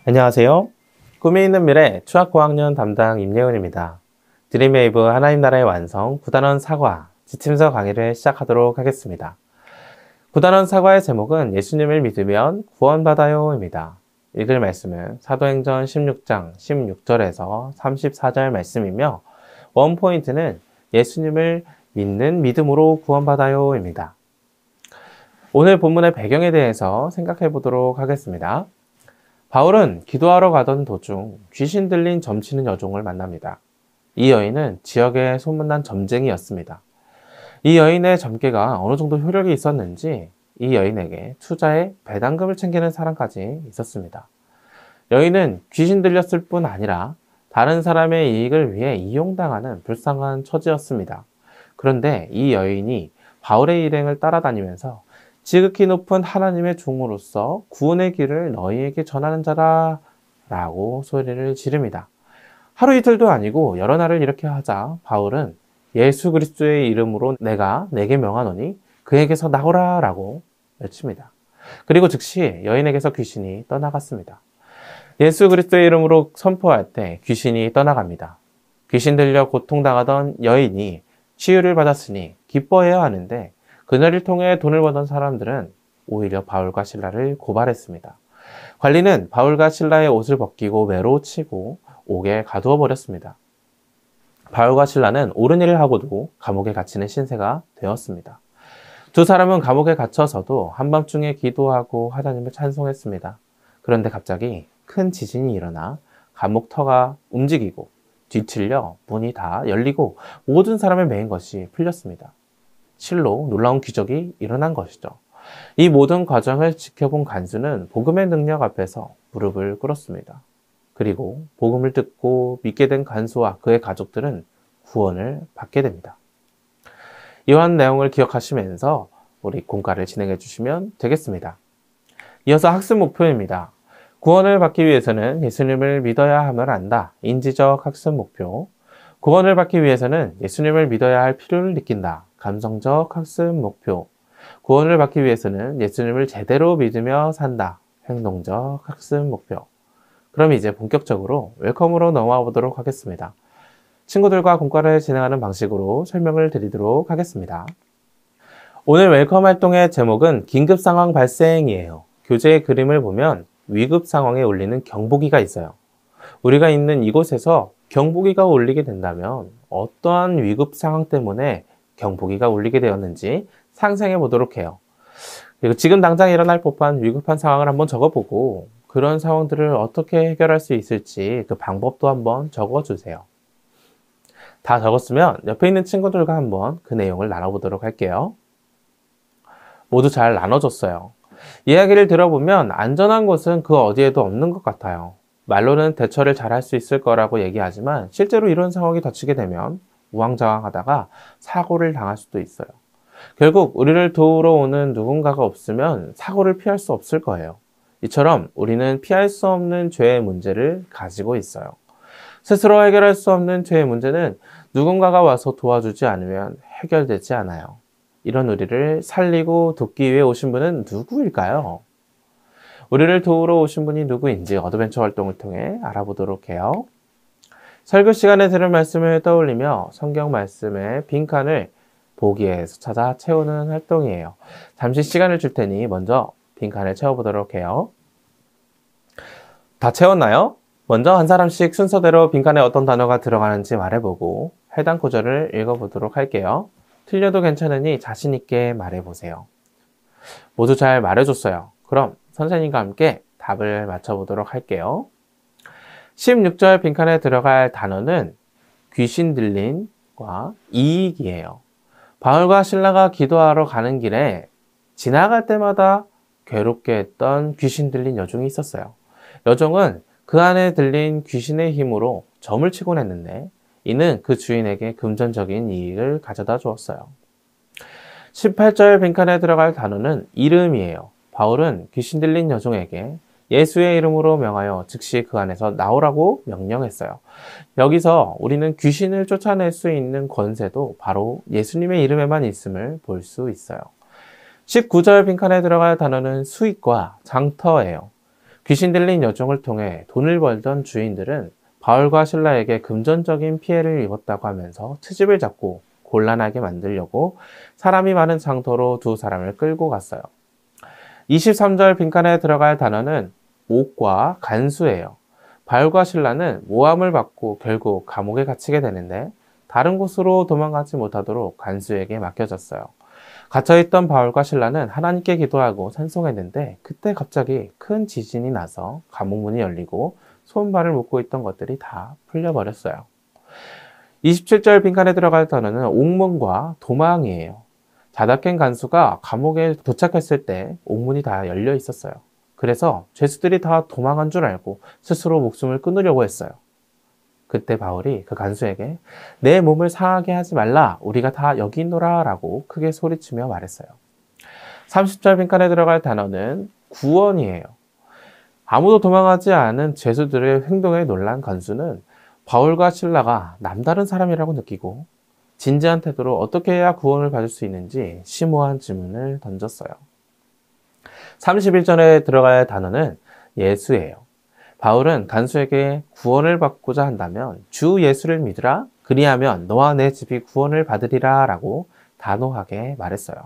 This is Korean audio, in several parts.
안녕하세요. 꿈이 있는 미래 추학고학년 담당 임예훈입니다. 드림웨이브 하나님 나라의 완성 9단원 사과 지침서 강의를 시작하도록 하겠습니다. 9단원 사과의 제목은 예수님을 믿으면 구원받아요입니다. 읽을 말씀은 사도행전 16장 16절에서 34절 말씀이며 원포인트는 예수님을 믿는 믿음으로 구원받아요입니다. 오늘 본문의 배경에 대해서 생각해 보도록 하겠습니다. 바울은 기도하러 가던 도중 귀신 들린 점치는 여종을 만납니다. 이 여인은 지역의 소문난 점쟁이였습니다. 이 여인의 점괘가 어느 정도 효력이 있었는지 이 여인에게 투자에 배당금을 챙기는 사람까지 있었습니다. 여인은 귀신 들렸을 뿐 아니라 다른 사람의 이익을 위해 이용당하는 불쌍한 처지였습니다. 그런데 이 여인이 바울의 일행을 따라다니면서 지극히 높은 하나님의 종으로서 구원의 길을 너희에게 전하는 자라 라고 소리를 지릅니다. 하루 이틀도 아니고 여러 날을 이렇게 하자 바울은 예수 그리스도의 이름으로 내가 내게 명하노니 그에게서 나오라 라고 외칩니다. 그리고 즉시 여인에게서 귀신이 떠나갔습니다. 예수 그리스도의 이름으로 선포할 때 귀신이 떠나갑니다. 귀신 들려 고통당하던 여인이 치유를 받았으니 기뻐해야 하는데 그녀를 통해 돈을 버던 사람들은 오히려 바울과 실라를 고발했습니다. 관리는 바울과 실라의 옷을 벗기고 매로 치고 옥에 가두어 버렸습니다. 바울과 실라는 옳은 일을 하고도 감옥에 갇히는 신세가 되었습니다. 두 사람은 감옥에 갇혀서도 한밤중에 기도하고 하나님을 찬송했습니다. 그런데 갑자기 큰 지진이 일어나 감옥 터가 움직이고 뒤틀려 문이 다 열리고 모든 사람의 매인 것이 풀렸습니다. 실로 놀라운 기적이 일어난 것이죠. 이 모든 과정을 지켜본 간수는 복음의 능력 앞에서 무릎을 꿇었습니다. 그리고 복음을 듣고 믿게 된 간수와 그의 가족들은 구원을 받게 됩니다. 이러한 내용을 기억하시면서 우리 공과를 진행해 주시면 되겠습니다. 이어서 학습 목표입니다. 구원을 받기 위해서는 예수님을 믿어야 함을 안다. 인지적 학습 목표. 구원을 받기 위해서는 예수님을 믿어야 할 필요를 느낀다. 감성적 학습 목표. 구원을 받기 위해서는 예수님을 제대로 믿으며 산다. 행동적 학습 목표. 그럼 이제 본격적으로 웰컴으로 넘어가 보도록 하겠습니다. 친구들과 공과를 진행하는 방식으로 설명을 드리도록 하겠습니다. 오늘 웰컴 활동의 제목은 긴급 상황 발생이에요. 교재의 그림을 보면 위급 상황에 울리는 경보기가 있어요. 우리가 있는 이곳에서 경보기가 울리게 된다면 어떠한 위급 상황 때문에 경보기가 울리게 되었는지 상상해 보도록 해요. 그리고 지금 당장 일어날 법한 위급한 상황을 한번 적어보고 그런 상황들을 어떻게 해결할 수 있을지 그 방법도 한번 적어주세요. 다 적었으면 옆에 있는 친구들과 한번 그 내용을 나눠보도록 할게요. 모두 잘 나눠줬어요. 이야기를 들어보면 안전한 곳은 그 어디에도 없는 것 같아요. 말로는 대처를 잘 할 수 있을 거라고 얘기하지만 실제로 이런 상황이 닥치게 되면 우왕좌왕하다가 사고를 당할 수도 있어요. 결국 우리를 도우러 오는 누군가가 없으면 사고를 피할 수 없을 거예요. 이처럼 우리는 피할 수 없는 죄의 문제를 가지고 있어요. 스스로 해결할 수 없는 죄의 문제는 누군가가 와서 도와주지 않으면 해결되지 않아요. 이런 우리를 살리고 돕기 위해 오신 분은 누구일까요? 우리를 도우러 오신 분이 누구인지 어드벤처 활동을 통해 알아보도록 해요. 설교 시간에 들은 말씀을 떠올리며 성경 말씀의 빈칸을 보기에서 찾아 채우는 활동이에요. 잠시 시간을 줄 테니 먼저 빈칸을 채워보도록 해요. 다 채웠나요? 먼저 한 사람씩 순서대로 빈칸에 어떤 단어가 들어가는지 말해보고 해당 구절을 읽어보도록 할게요. 틀려도 괜찮으니 자신 있게 말해보세요. 모두 잘 말해줬어요. 그럼 선생님과 함께 답을 맞춰보도록 할게요. 16절 빈칸에 들어갈 단어는 귀신 들린과 이익이에요. 바울과 실라가 기도하러 가는 길에 지나갈 때마다 괴롭게 했던 귀신 들린 여종이 있었어요. 여종은 그 안에 들린 귀신의 힘으로 점을 치곤 했는데 이는 그 주인에게 금전적인 이익을 가져다 주었어요. 18절 빈칸에 들어갈 단어는 이름이에요. 바울은 귀신 들린 여종에게 예수의 이름으로 명하여 즉시 그 안에서 나오라고 명령했어요. 여기서 우리는 귀신을 쫓아낼 수 있는 권세도 바로 예수님의 이름에만 있음을 볼 수 있어요. 19절 빈칸에 들어갈 단어는 수익과 장터예요. 귀신 들린 여종을 통해 돈을 벌던 주인들은 바울과 실라에게 금전적인 피해를 입었다고 하면서 트집을 잡고 곤란하게 만들려고 사람이 많은 장터로 두 사람을 끌고 갔어요. 23절 빈칸에 들어갈 단어는 옥과 간수예요. 바울과 실라는 모함을 받고 결국 감옥에 갇히게 되는데 다른 곳으로 도망가지 못하도록 간수에게 맡겨졌어요. 갇혀있던 바울과 실라는 하나님께 기도하고 찬송했는데 그때 갑자기 큰 지진이 나서 감옥 문이 열리고 손발을 묶고 있던 것들이 다 풀려버렸어요. 27절 빈칸에 들어갈 단어는 옥문과 도망이에요. 자다켄 간수가 감옥에 도착했을 때 옥문이 다 열려 있었어요. 그래서 죄수들이 다 도망한 줄 알고 스스로 목숨을 끊으려고 했어요. 그때 바울이 그 간수에게 내 몸을 상하게 하지 말라, 우리가 다 여기 있노라 라고 크게 소리치며 말했어요. 30절 빈칸에 들어갈 단어는 구원이에요. 아무도 도망하지 않은 죄수들의 행동에 놀란 간수는 바울과 실라가 남다른 사람이라고 느끼고 진지한 태도로 어떻게 해야 구원을 받을 수 있는지 심오한 질문을 던졌어요. 31절에 들어갈 단어는 예수예요. 바울은 간수에게 구원을 받고자 한다면 주 예수를 믿으라, 그리하면 너와 내 집이 구원을 받으리라 라고 단호하게 말했어요.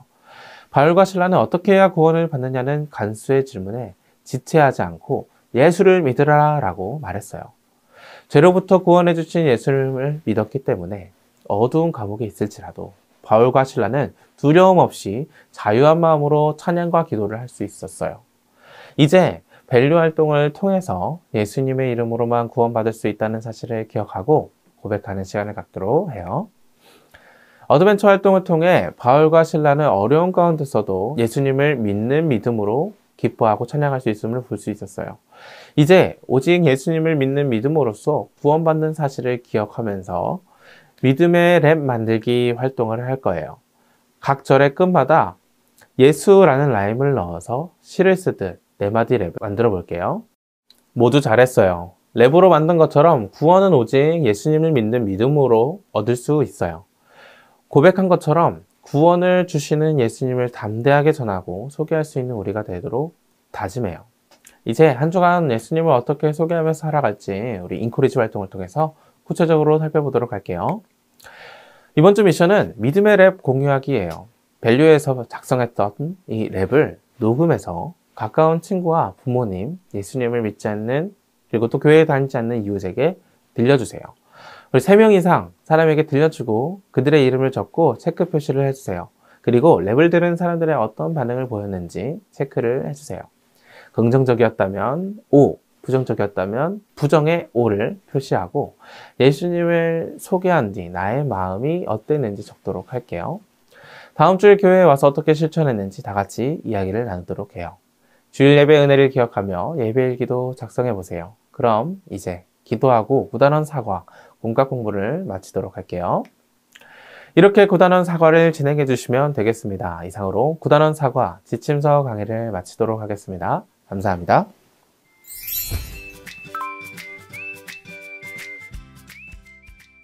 바울과 실라는 어떻게 해야 구원을 받느냐는 간수의 질문에 지체하지 않고 예수를 믿으라 라고 말했어요. 죄로부터 구원해 주신 예수를 믿었기 때문에 어두운 감옥에 있을지라도 바울과 실라는 두려움 없이 자유한 마음으로 찬양과 기도를 할 수 있었어요. 이제 밸류 활동을 통해서 예수님의 이름으로만 구원받을 수 있다는 사실을 기억하고 고백하는 시간을 갖도록 해요. 어드벤처 활동을 통해 바울과 실라는 어려운 가운데서도 예수님을 믿는 믿음으로 기뻐하고 찬양할 수 있음을 볼 수 있었어요. 이제 오직 예수님을 믿는 믿음으로써 구원받는 사실을 기억하면서 믿음의 랩 만들기 활동을 할 거예요. 각 절의 끝마다 예수라는 라임을 넣어서 시를 쓰듯 4마디 랩을 만들어 볼게요. 모두 잘했어요. 랩으로 만든 것처럼 구원은 오직 예수님을 믿는 믿음으로 얻을 수 있어요. 고백한 것처럼 구원을 주시는 예수님을 담대하게 전하고 소개할 수 있는 우리가 되도록 다짐해요. 이제 한 주간 예수님을 어떻게 소개하면서 살아갈지 우리 인코리지 활동을 통해서 구체적으로 살펴보도록 할게요. 이번 주 미션은 믿음의 랩 공유하기예요. 밸류에서 작성했던 이 랩을 녹음해서 가까운 친구와 부모님, 예수님을 믿지 않는 그리고 또 교회에 다니지 않는 이웃에게 들려주세요. 우리 3명 이상 사람에게 들려주고 그들의 이름을 적고 체크 표시를 해주세요. 그리고 랩을 들은 사람들의 어떤 반응을 보였는지 체크를 해주세요. 긍정적이었다면 O, 부정적이었다면 부정의 O를 표시하고 예수님을 소개한 뒤 나의 마음이 어땠는지 적도록 할게요. 다음 주에 교회에 와서 어떻게 실천했는지 다 같이 이야기를 나누도록 해요. 주일 예배 은혜를 기억하며 예배일기도 작성해 보세요. 그럼 이제 기도하고 구단원 사과, 공과 공부를 마치도록 할게요. 이렇게 구단원 사과를 진행해 주시면 되겠습니다. 이상으로 구단원 사과 지침서 강의를 마치도록 하겠습니다. 감사합니다.